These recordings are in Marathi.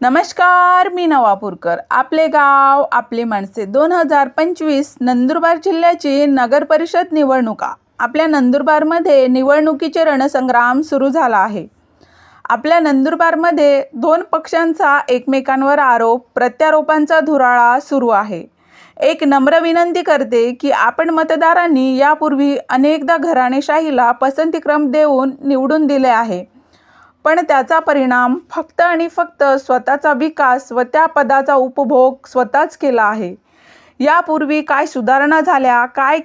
नमस्कार, मी नवापूरकर. आपले गाव आपली माणसे 2025 नंदुरबार जिल्ह्याची नगर परिषद निवडणुका. आपल्या नंदुरबारमध्ये निवडणुकीचे रणसंग्राम सुरू झाला आहे. आपल्या नंदुरबारमध्ये दोन पक्षांचा एकमेकांवर आरोप प्रत्यारोपांचा धुराळा सुरू आहे. एक नम्र विनंती करते की आपण मतदारांनी यापूर्वी अनेकदा घराणेशाहीला पसंतीक्रम देऊन निवडून दिले आहे, पण त्याचा परिणाम फक्त आणि फक्त स्वतःचा विकास व त्या पदाचा उपभोग स्वतःच केला आहे. यापूर्वी काय सुधारणा झाल्या, काय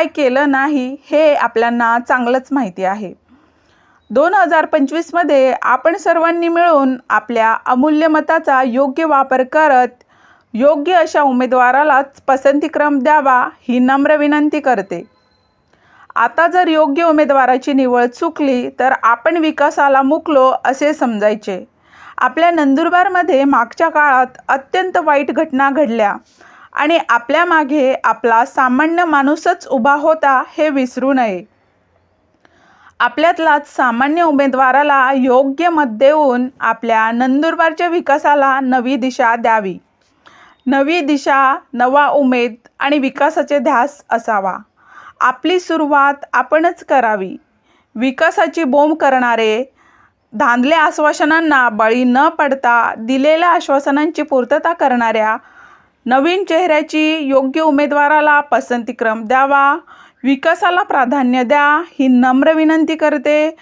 केलं नाही हे आपल्याला चांगलंच माहिती आहे. 2025मध्ये आपण सर्वांनी मिळून आपल्या अमूल्य मताचा योग्य वापर करत योग्य अशा उमेदवारालाच पसंतीक्रम द्यावा ही नम्र विनंती करते. आता जर योग्य उमेदवाराची निवड चुकली तर आपण विकासाला मुकलो असे समजायचे. आपल्या नंदुरबारमध्ये मागच्या काळात अत्यंत वाईट घटना घडल्या आणि आपल्या मागे आपला सामान्य माणूसच उभा होता हे विसरू नये. आपल्यातलाच सामान्य उमेदवाराला योग्य मत देऊन आपल्या नंदुरबारच्या विकासाला नवी दिशा द्यावी. नवी दिशा, नवा उमेद आणि विकासाचे ध्यास असावा. आपली सुरुवात आपणच करावी. विकासाची बोंब करणारे, धांदल्या आश्वासनांना बळी न पडता दिलेल्या आश्वासनांची पूर्तता करणाऱ्या नवीन चेहऱ्याची योग्य उमेदवाराला पसंतीक्रम द्यावा. विकासाला प्राधान्य द्या ही नम्र विनंती करते.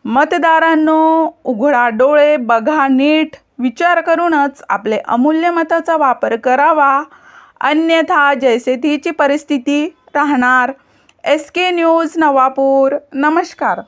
मतदारांनो, उघडा डोळे, बघा नीट, विचार करूनच आपले अमूल्य मताचा वापर करावा, अन्यथा जैसे थीची परिस्थिती राहणार. SK news Navapur. नमस्कार.